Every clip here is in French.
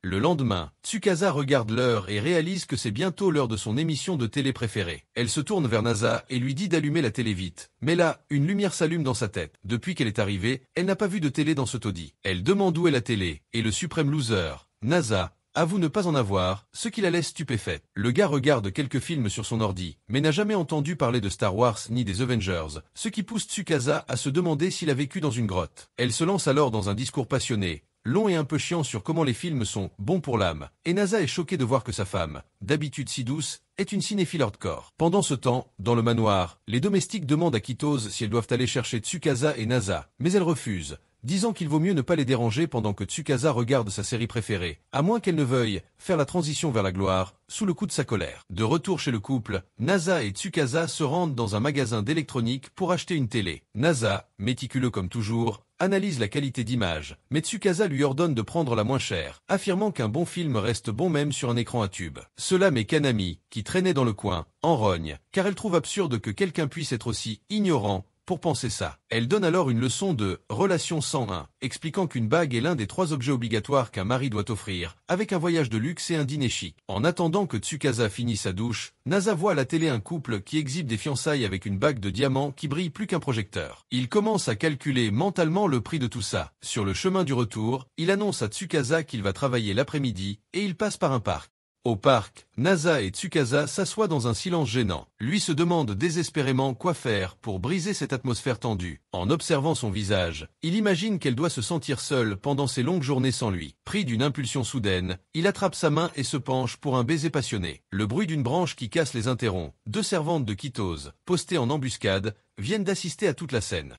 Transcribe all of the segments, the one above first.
Le lendemain, Tsukasa regarde l'heure et réalise que c'est bientôt l'heure de son émission de télé préférée. Elle se tourne vers Nasa et lui dit d'allumer la télé vite. Mais là, une lumière s'allume dans sa tête. Depuis qu'elle est arrivée, elle n'a pas vu de télé dans ce taudis. Elle demande où est la télé, et le suprême loser, Nasa, avoue ne pas en avoir, ce qui la laisse stupéfaite. Le gars regarde quelques films sur son ordi, mais n'a jamais entendu parler de Star Wars ni des Avengers, ce qui pousse Tsukasa à se demander s'il a vécu dans une grotte. Elle se lance alors dans un discours passionné, long et un peu chiant sur comment les films sont bons pour l'âme, et Nasa est choquée de voir que sa femme, d'habitude si douce, est une cinéphile hardcore. Pendant ce temps, dans le manoir, les domestiques demandent à Kitose si elles doivent aller chercher Tsukasa et Nasa, mais elle refuse, disant qu'il vaut mieux ne pas les déranger pendant que Tsukasa regarde sa série préférée, à moins qu'elle ne veuille faire la transition vers la gloire, sous le coup de sa colère. De retour chez le couple, Nasa et Tsukasa se rendent dans un magasin d'électronique pour acheter une télé. Nasa, méticuleux comme toujours, analyse la qualité d'image, mais Tsukasa lui ordonne de prendre la moins chère, affirmant qu'un bon film reste bon même sur un écran à tube. Cela met Kanami, qui traînait dans le coin, en rogne, car elle trouve absurde que quelqu'un puisse être aussi ignorant pour penser ça. Elle donne alors une leçon de « relation 101 », expliquant qu'une bague est l'un des 3 objets obligatoires qu'un mari doit offrir, avec un voyage de luxe et un dîner chic. En attendant que Tsukasa finisse sa douche, Nasa voit à la télé un couple qui exhibe des fiançailles avec une bague de diamants qui brille plus qu'un projecteur. Il commence à calculer mentalement le prix de tout ça. Sur le chemin du retour, il annonce à Tsukasa qu'il va travailler l'après-midi, et il passe par un parc. Au parc, Nasa et Tsukasa s'assoient dans un silence gênant. Lui se demande désespérément quoi faire pour briser cette atmosphère tendue. En observant son visage, il imagine qu'elle doit se sentir seule pendant ces longues journées sans lui. Pris d'une impulsion soudaine, il attrape sa main et se penche pour un baiser passionné. Le bruit d'une branche qui casse les interrompt. 2 servantes de Kitose, postées en embuscade, viennent d'assister à toute la scène.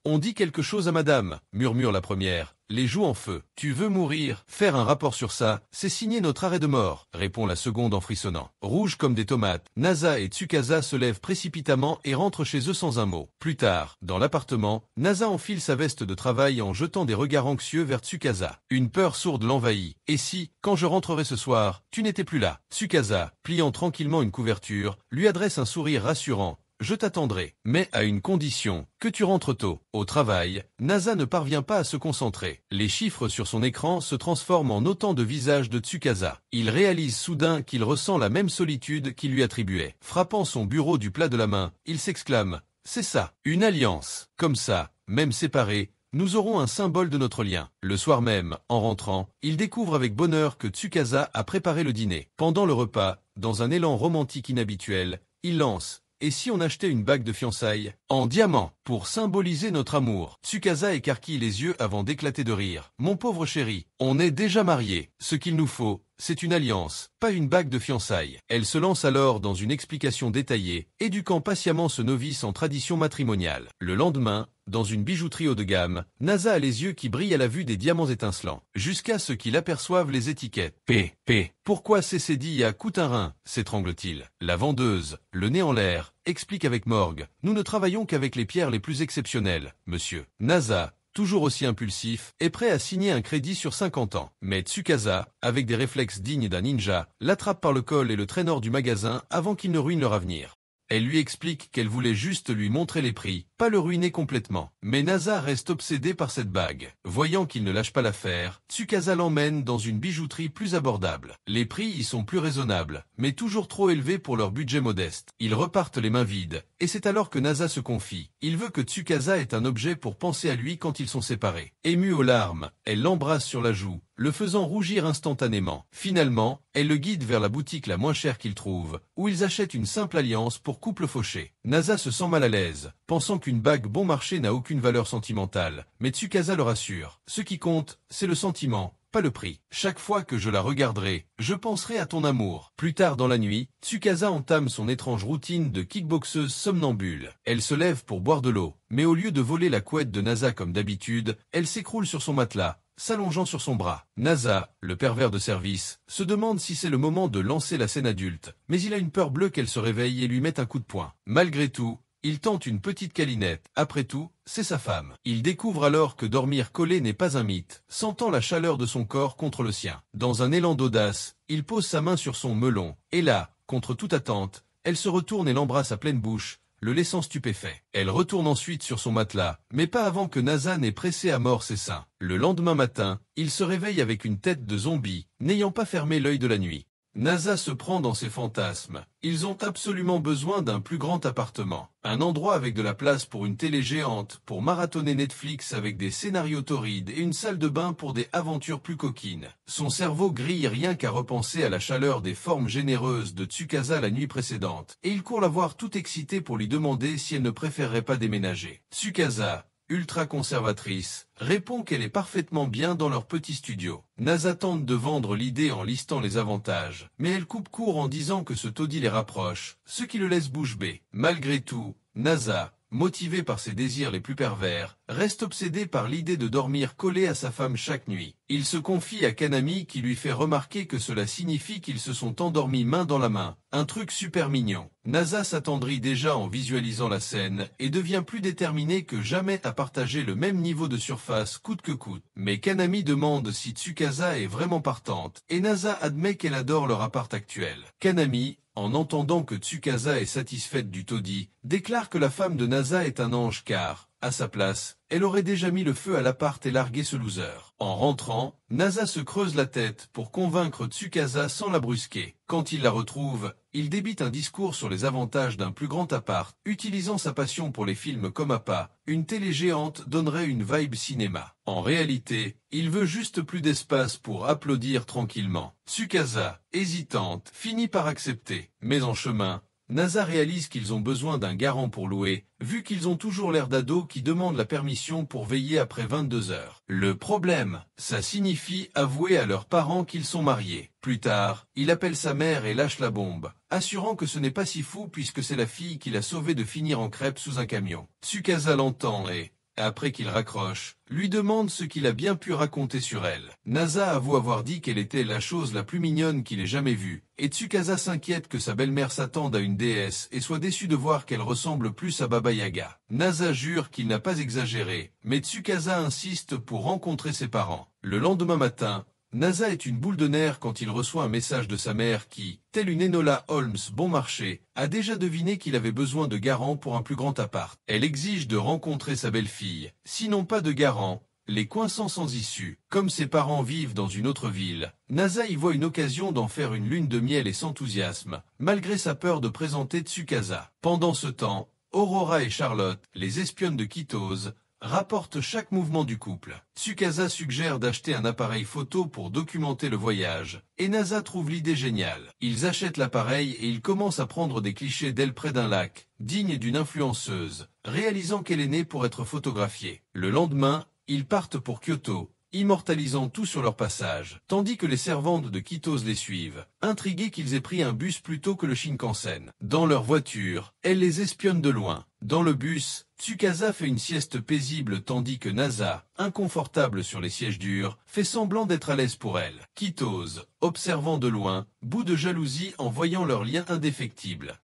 On dit quelque chose à madame, murmure la première, les joues en feu. Tu veux mourir? Faire un rapport sur ça, c'est signer notre arrêt de mort, répond la seconde en frissonnant. Rouge comme des tomates, Nasa et Tsukasa se lèvent précipitamment et rentrent chez eux sans un mot. Plus tard, dans l'appartement, Nasa enfile sa veste de travail en jetant des regards anxieux vers Tsukasa. Une peur sourde l'envahit. Et si, quand je rentrerai ce soir, tu n'étais plus là? Tsukasa, pliant tranquillement une couverture, lui adresse un sourire rassurant. Je t'attendrai, mais à une condition, que tu rentres tôt. Au travail, Nasa ne parvient pas à se concentrer. Les chiffres sur son écran se transforment en autant de visages de Tsukasa. Il réalise soudain qu'il ressent la même solitude qu'il lui attribuait. Frappant son bureau du plat de la main, il s'exclame « C'est ça, une alliance. Comme ça, même séparés, nous aurons un symbole de notre lien. » Le soir même, en rentrant, il découvre avec bonheur que Tsukasa a préparé le dîner. Pendant le repas, dans un élan romantique inhabituel, il lance « Et si on achetait une bague de fiançailles en diamant pour symboliser notre amour ?» Tsukasa écarquille les yeux avant d'éclater de rire. « Mon pauvre chéri, on est déjà mariés. Ce qu'il nous faut, c'est une alliance, pas une bague de fiançailles. » Elle se lance alors dans une explication détaillée, éduquant patiemment ce novice en tradition matrimoniale. Le lendemain, dans une bijouterie haut de gamme, Nasa a les yeux qui brillent à la vue des diamants étincelants, jusqu'à ce qu'il aperçoive les étiquettes. P. Pourquoi CCDIA coûte un rein, s'étrangle-t-il. La vendeuse, le nez en l'air, explique avec morgue. Nous ne travaillons qu'avec les pierres les plus exceptionnelles, monsieur. Nasa, toujours aussi impulsif, est prêt à signer un crédit sur 50 ans. Mais Tsukasa, avec des réflexes dignes d'un ninja, l'attrape par le col et le traîne hors du magasin avant qu'il ne ruine leur avenir. Elle lui explique qu'elle voulait juste lui montrer les prix, pas le ruiner complètement. Mais Nasa reste obsédé par cette bague. Voyant qu'il ne lâche pas l'affaire, Tsukasa l'emmène dans une bijouterie plus abordable. Les prix y sont plus raisonnables, mais toujours trop élevés pour leur budget modeste. Ils repartent les mains vides, et c'est alors que Nasa se confie. Il veut que Tsukasa ait un objet pour penser à lui quand ils sont séparés. Émue aux larmes, elle l'embrasse sur la joue, le faisant rougir instantanément. Finalement, elle le guide vers la boutique la moins chère qu'ils trouvent, où ils achètent une simple alliance pour couple fauché. Nasa se sent mal à l'aise, pensant qu'une bague bon marché n'a aucune valeur sentimentale, mais Tsukasa le rassure. Ce qui compte, c'est le sentiment, pas le prix. Chaque fois que je la regarderai, je penserai à ton amour. Plus tard dans la nuit, Tsukasa entame son étrange routine de kickboxeuse somnambule. Elle se lève pour boire de l'eau, mais au lieu de voler la couette de Nasa comme d'habitude, elle s'écroule sur son matelas, s'allongeant sur son bras. Nasa, le pervers de service, se demande si c'est le moment de lancer la scène adulte, mais il a une peur bleue qu'elle se réveille et lui mette un coup de poing. Malgré tout, il tente une petite câlinette. Après tout, c'est sa femme. Il découvre alors que dormir collé n'est pas un mythe, sentant la chaleur de son corps contre le sien. Dans un élan d'audace, il pose sa main sur son melon, et là, contre toute attente, elle se retourne et l'embrasse à pleine bouche, le laissant stupéfait. Elle retourne ensuite sur son matelas, mais pas avant que Nasa n'ait pressé à mort ses seins. Le lendemain matin, il se réveille avec une tête de zombie, n'ayant pas fermé l'œil de la nuit. Nasa se prend dans ses fantasmes. Ils ont absolument besoin d'un plus grand appartement. Un endroit avec de la place pour une télé géante, pour marathonner Netflix avec des scénarios torrides et une salle de bain pour des aventures plus coquines. Son cerveau grille rien qu'à repenser à la chaleur des formes généreuses de Tsukasa la nuit précédente. Et il court la voir tout excité pour lui demander si elle ne préférerait pas déménager. Tsukasa, ultra conservatrice, répond qu'elle est parfaitement bien dans leur petit studio. Nasa tente de vendre l'idée en listant les avantages, mais elle coupe court en disant que ce taudis les rapproche, ce qui le laisse bouche bée. Malgré tout, Nasa, motivé par ses désirs les plus pervers, reste obsédé par l'idée de dormir collé à sa femme chaque nuit. Il se confie à Kanami qui lui fait remarquer que cela signifie qu'ils se sont endormis main dans la main, un truc super mignon. Nasa s'attendrit déjà en visualisant la scène et devient plus déterminé que jamais à partager le même niveau de surface coûte que coûte. Mais Kanami demande si Tsukasa est vraiment partante, et Nasa admet qu'elle adore leur appart actuel. Kanami, en entendant que Tsukasa est satisfaite du taudis, déclare que la femme de Nasa est un ange car, à sa place, elle aurait déjà mis le feu à l'appart et largué ce loser. En rentrant, Nasa se creuse la tête pour convaincre Tsukasa sans la brusquer. Quand il la retrouve, il débite un discours sur les avantages d'un plus grand appart, utilisant sa passion pour les films comme Appa. Une télé géante donnerait une vibe cinéma. En réalité, il veut juste plus d'espace pour applaudir tranquillement. Tsukasa, hésitante, finit par accepter. Mais en chemin, Nasa réalise qu'ils ont besoin d'un garant pour louer, vu qu'ils ont toujours l'air d'ados qui demandent la permission pour veiller après 22 heures. Le problème, ça signifie avouer à leurs parents qu'ils sont mariés. Plus tard, il appelle sa mère et lâche la bombe, assurant que ce n'est pas si fou puisque c'est la fille qui l'a sauvé de finir en crêpe sous un camion. Tsukasa l'entend et, après qu'il raccroche, lui demande ce qu'il a bien pu raconter sur elle. Nasa avoue avoir dit qu'elle était la chose la plus mignonne qu'il ait jamais vue, et Tsukasa s'inquiète que sa belle-mère s'attende à une déesse et soit déçu de voir qu'elle ressemble plus à Baba Yaga. Nasa jure qu'il n'a pas exagéré, mais Tsukasa insiste pour rencontrer ses parents. Le lendemain matin, Nasa est une boule de nerfs quand il reçoit un message de sa mère qui, telle une Enola Holmes bon marché, a déjà deviné qu'il avait besoin de garant pour un plus grand appart. Elle exige de rencontrer sa belle-fille, sinon pas de garant, les coinçant sans issue. Comme ses parents vivent dans une autre ville, Nasa y voit une occasion d'en faire une lune de miel et s'enthousiasme, malgré sa peur de présenter Tsukasa. Pendant ce temps, Aurora et Charlotte, les espionnes de Kitose, rapporte chaque mouvement du couple. Tsukasa suggère d'acheter un appareil photo pour documenter le voyage, et Nasa trouve l'idée géniale. Ils achètent l'appareil et ils commencent à prendre des clichés d'elle près d'un lac, digne d'une influenceuse, réalisant qu'elle est née pour être photographiée. Le lendemain, ils partent pour Kyoto, immortalisant tout sur leur passage, tandis que les servantes de Kitose les suivent, intriguées qu'ils aient pris un bus plutôt que le Shinkansen. Dans leur voiture, elle les espionne de loin. Dans le bus, Tsukasa fait une sieste paisible tandis que Nasa, inconfortable sur les sièges durs, fait semblant d'être à l'aise pour elle. Kitose, observant de loin, bout de jalousie en voyant leur lien indéfectible.